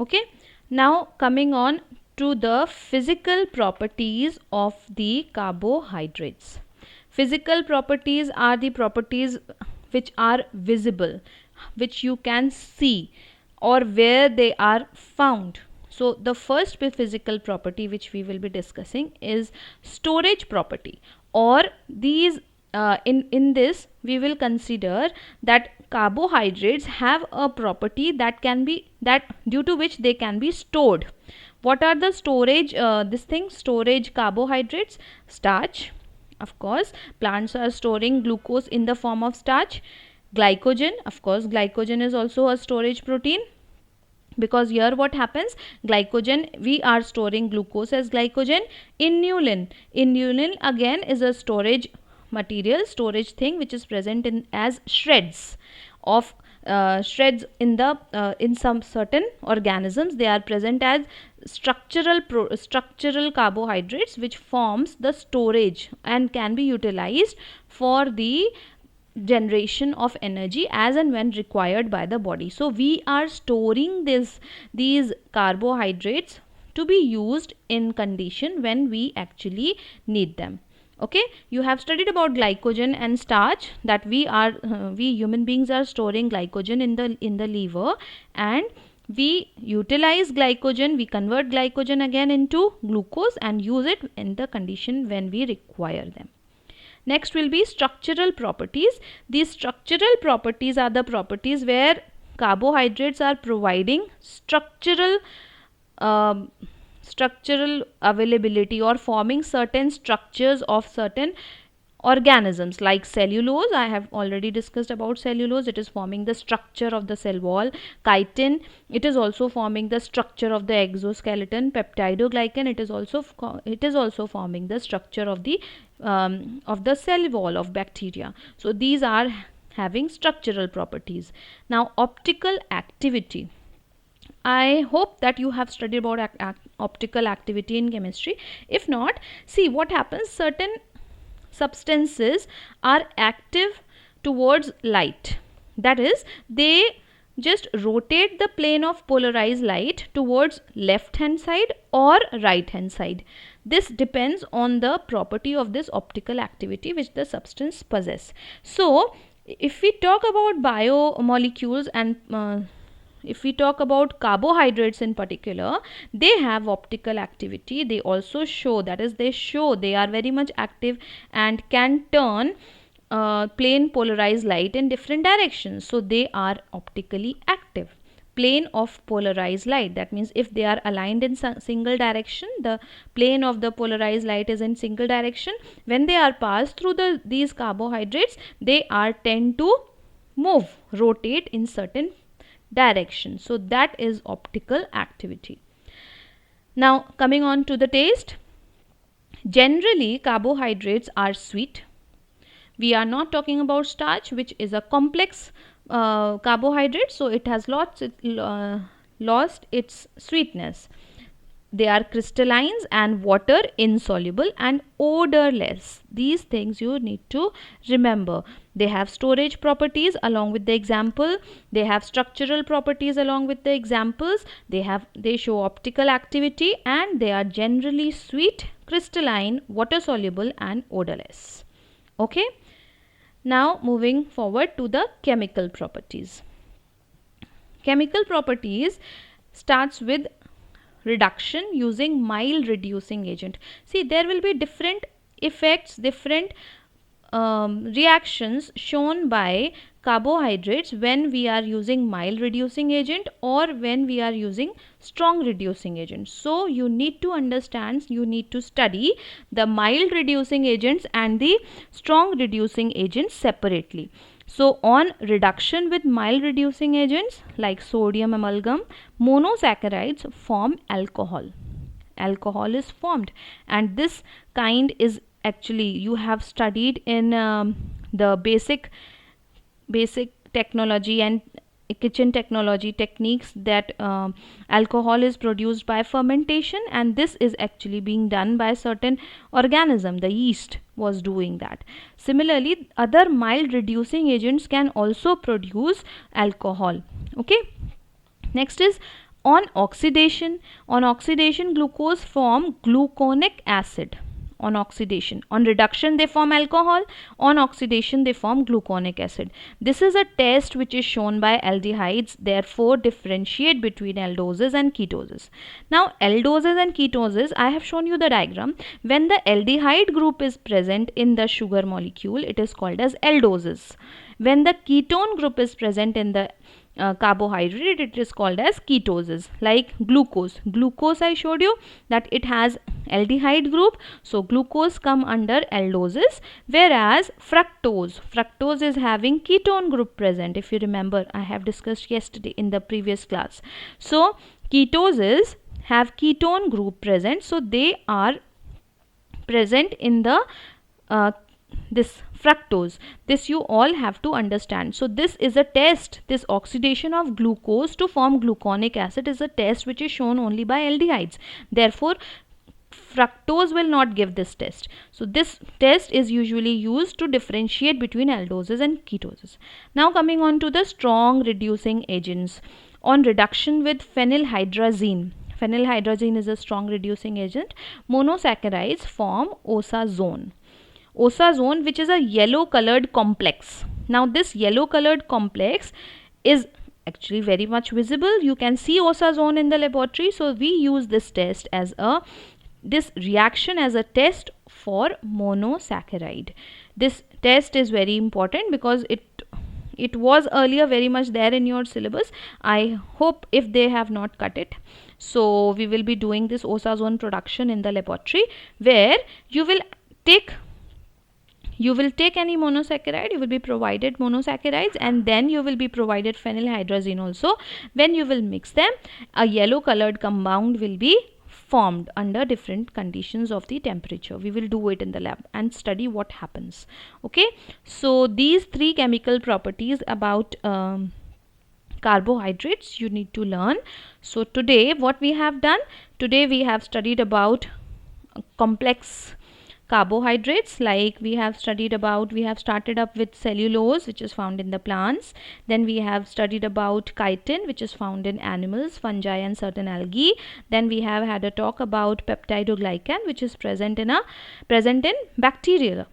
Okay, now coming on to the physical properties of the carbohydrates. Physical properties are the properties which are visible, which you can see, or where they are found. So the first physical property which we will be discussing is storage property, or these in this we will consider that carbohydrates have a property that can be, that due to which they can be stored. What are the storage storage carbohydrates? Starch, of course, plants are storing glucose in the form of starch. Glycogen, of course, glycogen is also a storage protein, because here what happens, glycogen, we are storing glucose as glycogen. Inulin again is a storage material, storage thing, which is present in as shreds of shreds in the in some certain organisms. They are present as structural carbohydrates, which forms the storage and can be utilized for the generation of energy as and when required by the body. So we are storing these carbohydrates to be used in condition when we actually need them. Okay, you have studied about glycogen and starch, that we human beings are storing glycogen in the liver, and we utilize glycogen, we convert glycogen again into glucose and use it in the condition when we require them. Next will be structural properties. These structural properties are the properties where carbohydrates are providing um structural availability, or forming certain structures of certain organisms, like cellulose. I have already discussed about cellulose. It is forming the structure of the cell wall. Chitin, it is also forming the structure of the exoskeleton. Peptidoglycan, it is also forming the structure of the cell wall of bacteria. So these are having structural properties. Now optical activity, I hope that you have studied about optical activity in chemistry. If not, see what happens, certain substances are active towards light. That is, they just rotate the plane of polarized light towards left hand side or right hand side. This depends on the property of this optical activity which the substance possess. So if we talk about biomolecules and if we talk about carbohydrates in particular, they have optical activity. They also show, that is, they are very much active and can turn plane polarized light in different directions. So they are optically active. Plane of polarized light, that means if they are aligned in single direction, the plane of the polarized light is in single direction. When they are passed through these carbohydrates, they are tend to move, rotate in certain direction. So that is optical activity. Now coming on to the taste. Generally carbohydrates are sweet. We are not talking about starch, which is a complex carbohydrate, so it has lost its sweetness. They are crystallines and water insoluble and odorless. These things you need to remember. They have storage properties along with the example. They have structural properties along with the examples. They show optical activity, and they are generally sweet, crystalline, water soluble and odorless. Okay. Now moving forward to the chemical properties. Chemical properties starts with reduction using mild reducing agent. See, there will be different effects, different reactions shown by carbohydrates when we are using mild reducing agent or when we are using strong reducing agent. So you need to understand, you need to study the mild reducing agents and the strong reducing agents separately. So on reduction with mild reducing agents like sodium amalgam, monosaccharides form alcohol. Alcohol is formed, and this kind is actually, you have studied in the basic technology and kitchen technology techniques that alcohol is produced by fermentation, and this is actually being done by certain organism. The yeast was doing that. Similarly, other mild reducing agents can also produce alcohol. Okay. Next is On oxidation, glucose form gluconic acid. On oxidation, on reduction they form alcohol, on oxidation they form gluconic acid. This is a test which is shown by aldehydes, therefore differentiate between aldoses and ketoses. Now aldoses and ketoses, I have shown you the diagram. When the aldehyde group is present in the sugar molecule, it is called as aldoses. When the ketone group is present in the carbohydrate, it is called as ketoses. Like glucose I showed you that it has aldehyde group, so glucose come under aldoses, whereas fructose is having ketone group present. If you remember, I have discussed yesterday in the previous class. So ketoses have ketone group present, so they are present in the this fructose. This you all have to understand. So this is a test. This oxidation of glucose to form gluconic acid is a test which is shown only by aldehydes. Therefore fructose will not give this test. So this test is usually used to differentiate between aldoses and ketoses. Now coming on to the strong reducing agents. On reduction with phenylhydrazine. Phenylhydrazine is a strong reducing agent. Monosaccharides form osazone. Osazone, which is a yellow colored complex. Now this yellow colored complex is actually very much visible. You can see osazone in the laboratory. So we use this test as this reaction as a test for monosaccharide. This test is very important because it was earlier very much there in your syllabus. I hope if they have not cut it. So we will be doing this osazone production in the laboratory, where you will take any monosaccharide, you will be provided monosaccharides, and then you will be provided phenylhydrazine also. When you will mix them, a yellow colored compound will be formed under different conditions of the temperature. We will do it in the lab and study what happens. Okay, so these three chemical properties about carbohydrates you need to learn. So today what we have done, today we have studied about complex carbohydrates. Like we have started up with cellulose, which is found in the plants. Then we have studied about chitin, which is found in animals, fungi and certain algae. Then we have had a talk about peptidoglycan, which is present in bacteria.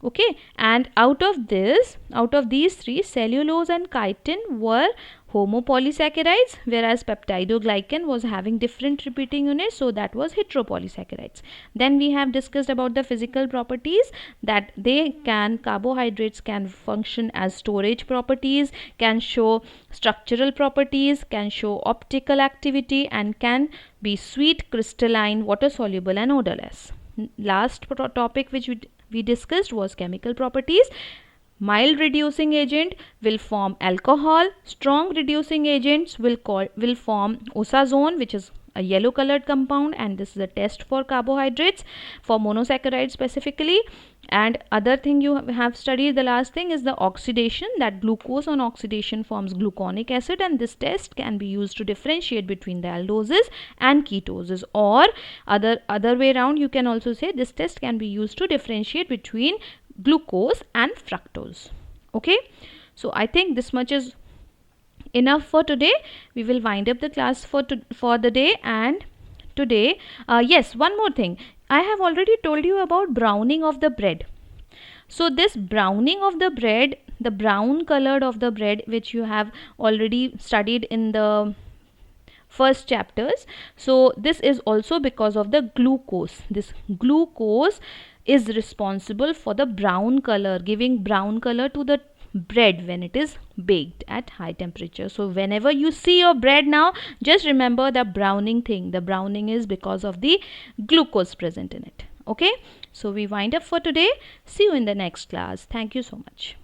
Okay, and out of these three, cellulose and chitin were homopolysaccharides, whereas peptidoglycan was having different repeating units, so that was heteropolysaccharides. Then we have discussed about the physical properties, that carbohydrates can function as storage properties, can show structural properties, can show optical activity, and can be sweet, crystalline, water soluble and odorless. Last topic which we discussed was chemical properties. Mild reducing agent will form alcohol. Strong reducing agents will form osazone, which is a yellow colored compound, and this is a test for carbohydrates, for monosaccharides specifically. And other thing you have studied, the last thing is the oxidation, that glucose on oxidation forms gluconic acid, and this test can be used to differentiate between the aldoses and ketoses, or other way around, you can also say this test can be used to differentiate between glucose and fructose. Okay, so I think this much is enough for today. We will wind up the class for the day. And today, yes, one more thing, I have already told you about browning of the bread. So this browning of the bread, the brown colored of the bread, which you have already studied in the first chapters, so this is also because of the glucose. This glucose is responsible for the brown color, giving brown color to the bread when it is baked at high temperature. So whenever you see your bread now, just remember the browning thing. The browning is because of the glucose present in it. Okay, so we wind up for today. See you in the next class. Thank you so much.